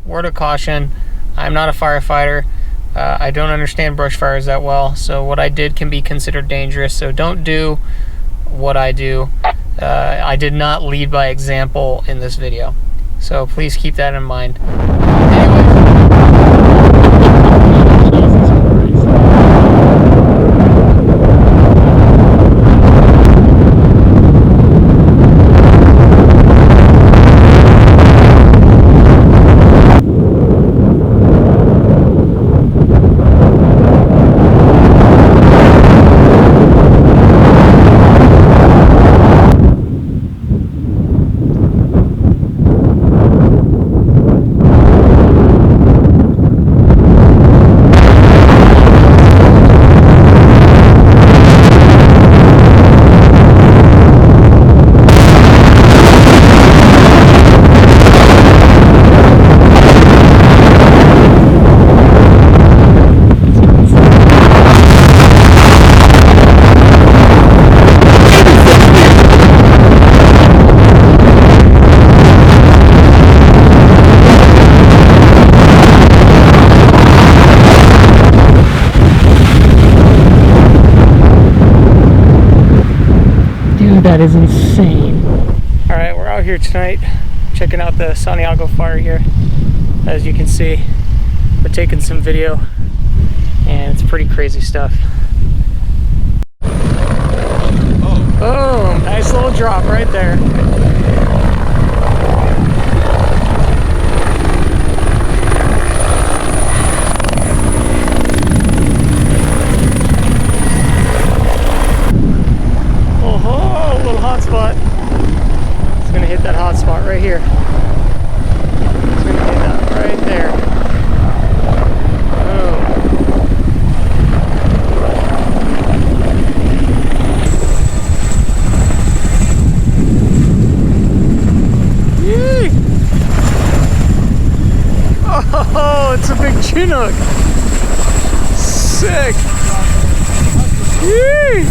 word of caution, I'm not a firefighter. I don't understand brush fires that well, so what I did can be considered dangerous, so don't do what I do. I did not lead by example in this video, so please keep that in mind. That is insane. Alright, we're out here tonight checking out the Santiago fire here. As you can see, we're taking some video and it's pretty crazy stuff. Boom! Nice little drop right there. Spot. It's gonna hit that hot spot right here. It's gonna hit that right there. Oh. Yee! Oh, it's a big Chinook. Sick. Yee!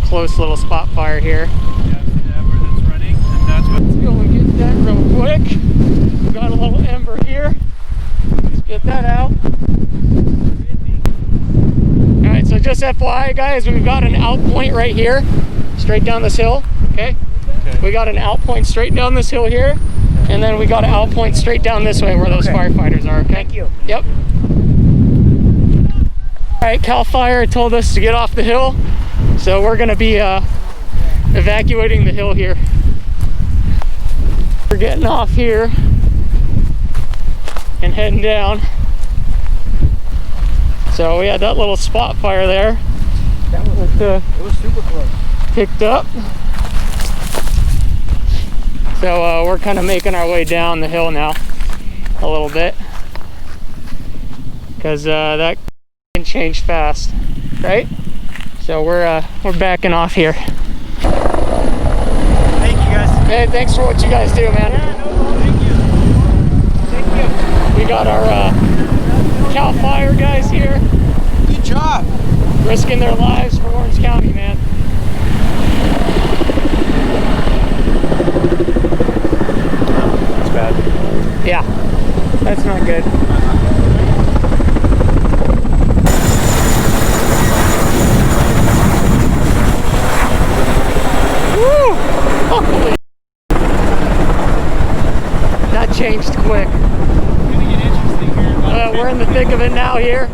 Close little spot fire here. Yeah, see that where that's running? And that's what. Let's go and get that real quick. We got a little ember here. Let's get that out. Alright, so just FYI guys, we've got an out point right here, straight down this hill. Okay? We got an out point straight down this hill here, and then we got an out point straight down this way where those firefighters are. Okay? Thank you. Yep. Alright, Cal Fire told us to get off the hill. So we're going to be evacuating the hill here. We're getting off here and heading down. So we had that little spot fire there. That was, it was super close. Picked up. So we're kind of making our way down the hill now a little bit, because that can change fast, right? So we're backing off here. Hey, thanks for what you guys do, man. Yeah, no problem. Thank you. Thank you. We got our Cal Fire guys here. Good job. Risking their lives for Orange County, man. That's bad. Yeah, that's not good. Woo! Holy. That changed quick. It's gonna get interesting here. We're in the thick of it now here.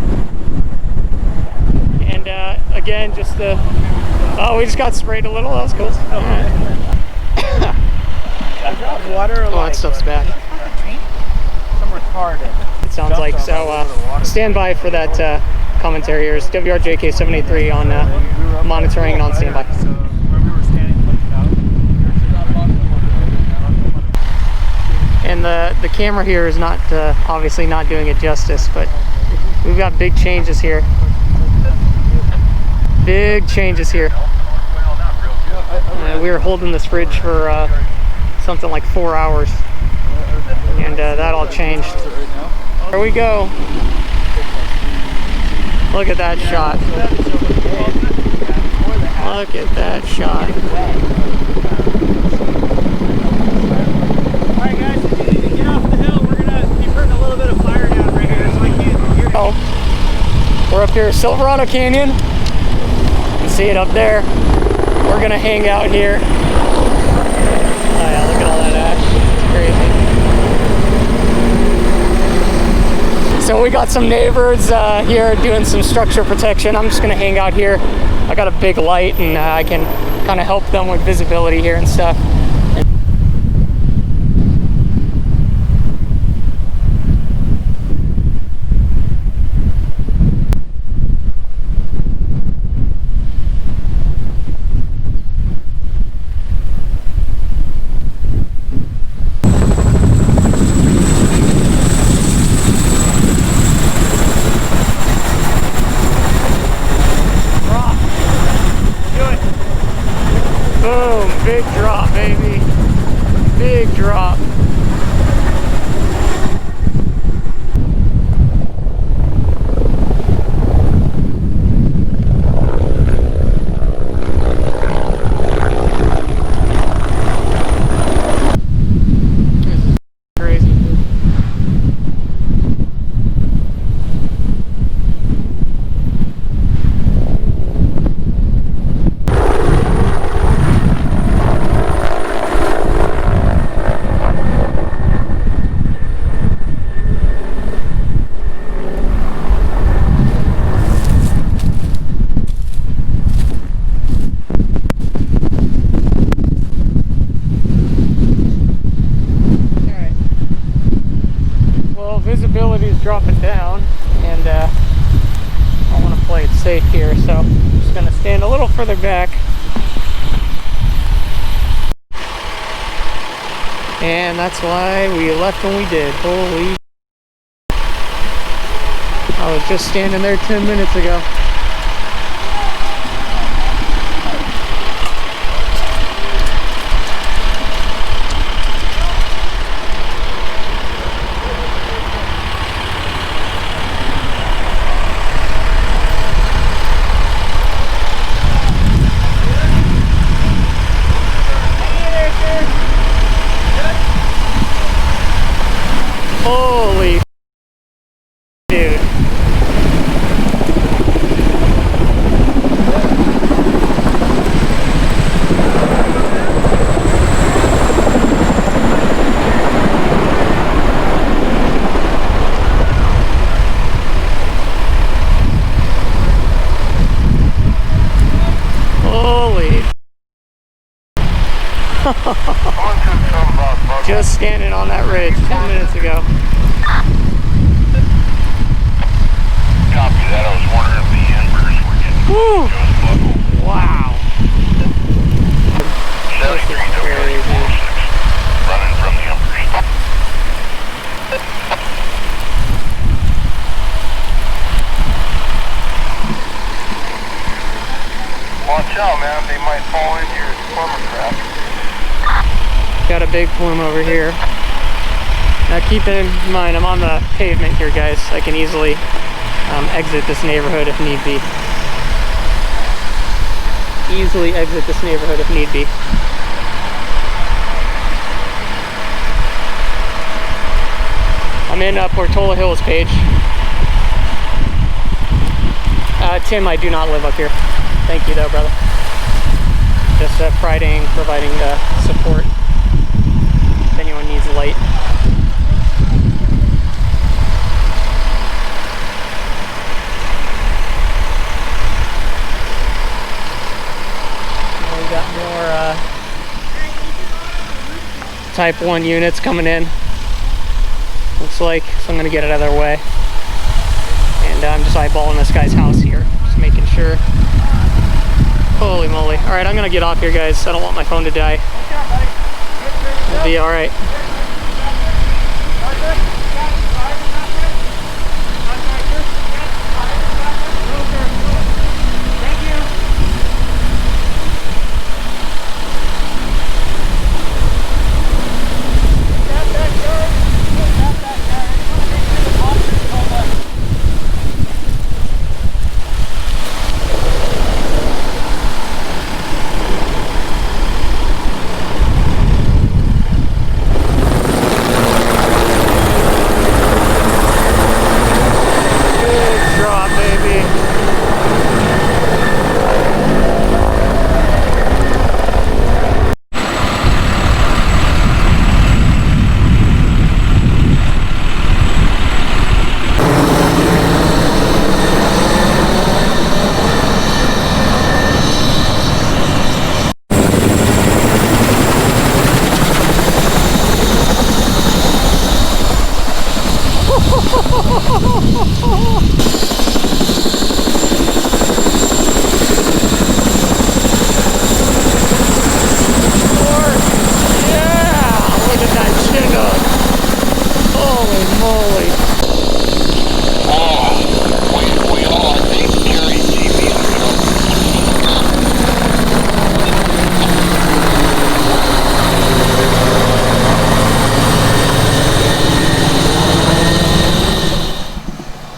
And again, just the... Oh, we just got sprayed a little. That was cool. All right. Water. Oh, that stuff's bad. Some retarded. It sounds like so. Stand by for that commentary. Here's WRJK783 on monitoring and on standby. So where we were standing, looked out. And the camera here is not obviously not doing it justice, but we've got big changes here. Big changes here. We were holding this ridge for something like 4 hours, and that all changed. There we go. Look at that shot. Look at that shot. Alright guys, if you need to get off the hill, we're gonna be putting a little bit of fire down right here, so I can't hear you. Oh, we're up here at Silverado Canyon. You can see it up there. We're gonna hang out here. Oh yeah, look at all that ash. It's crazy. So we got some neighbors here doing some structure protection. I'm just gonna hang out here. I got a big light and I can kind of help them with visibility here and stuff. Boom, big drop, baby. Big drop. Crazy. Visibility is dropping down, and I want to play it safe here, so I'm just going to stand a little further back. And that's why we left when we did. Holy, I was just standing there 10 minutes ago. Holy dude. Holy. Just standing on that ridge 10 minutes ago. Copy that. I was wondering if the embers were getting Woo! just Wow. 73 running from the embers. Watch out, man. They might fall into your plumber craft. big plume over here. Now keep in mind, I'm on the pavement here, guys. I can easily exit this neighborhood if need be. Easily exit this neighborhood if need be. I'm in Portola Hills page. Tim, I do not live up here. Thank you though, brother. Just providing support if anyone needs light. We got more Type 1 units coming in. Looks like, so I'm gonna get it out of their way. And I'm just eyeballing this guy's house here, just making sure. Holy moly. All right, I'm gonna get off here, guys. I don't want my phone to die. It'll be all right.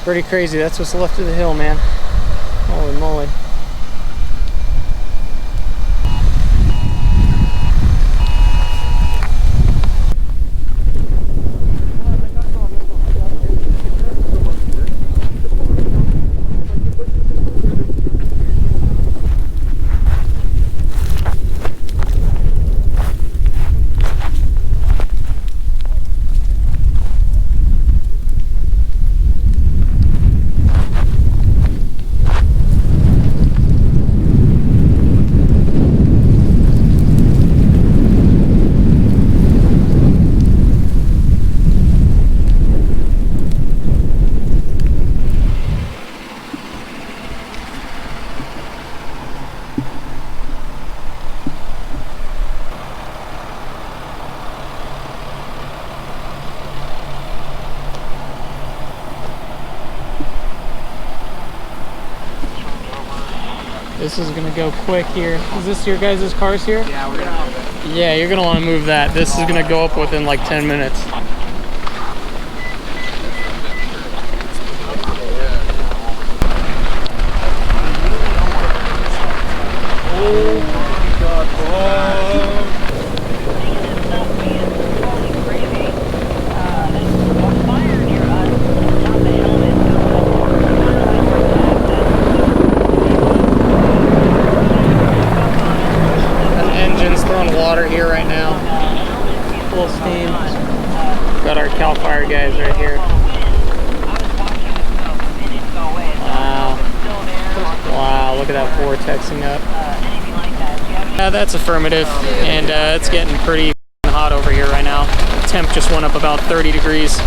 Pretty crazy. That's what's left of the hill, man. Holy moly. This is gonna go quick here. Is this your guys' cars here? Yeah, we're gonna. Yeah, you're gonna want to move that. This is gonna go up within like 10 minutes. Oh my God! Oh. Water here right now, full steam. Got our CAL FIRE guys right here. Wow, wow, look at that vortexing up. That's affirmative, and it's getting pretty hot over here right now. The temp just went up about 30 degrees.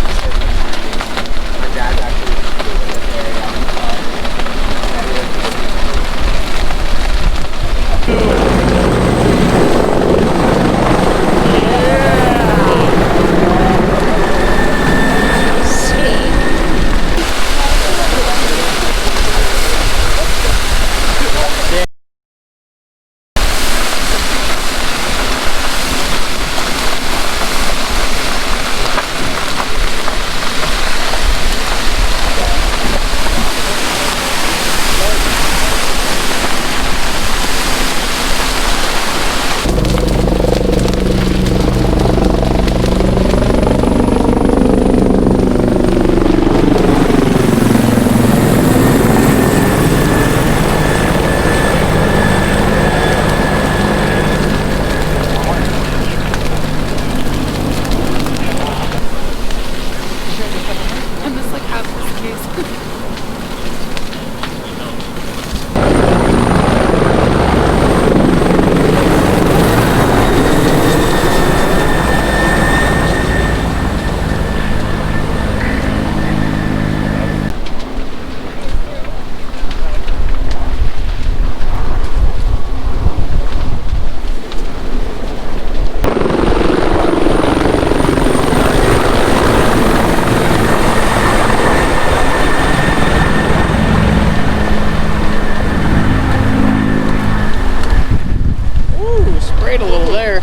Ooh, sprayed a little there.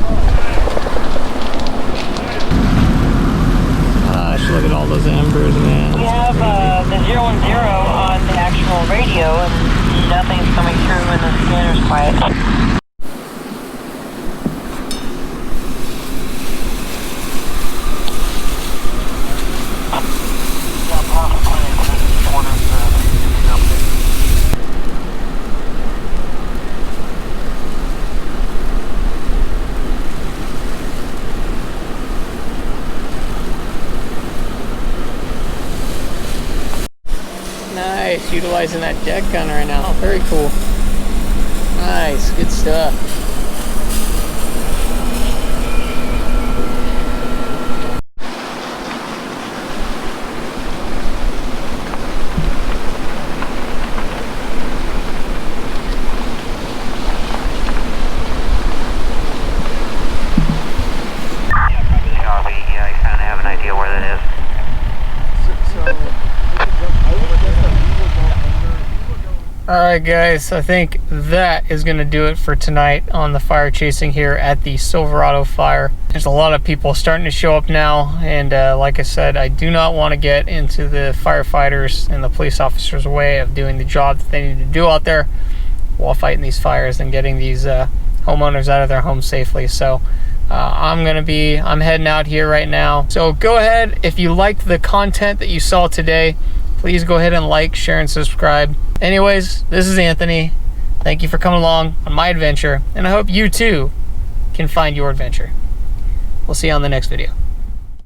Gosh, look at all those embers, man. We have the 010 on the actual radio, and nothing's coming through when the scanner's quiet. Nice, utilizing that deck gun right now. Very cool. Nice, good stuff. Copy, yeah, I kind of have an idea where that is. Alright guys, I think that is going to do it for tonight on the fire chasing here at the Silverado fire. There's a lot of people starting to show up now, and like I said, I do not want to get into the firefighters and the police officers' way of doing the job that they need to do out there while fighting these fires and getting these homeowners out of their homes safely. So I'm heading out here right now. So go ahead, if you liked the content that you saw today, please go ahead and like, share, and subscribe. Anyways, this is Anthony. Thank you for coming along on my adventure, and I hope you too can find your adventure. We'll see you on the next video.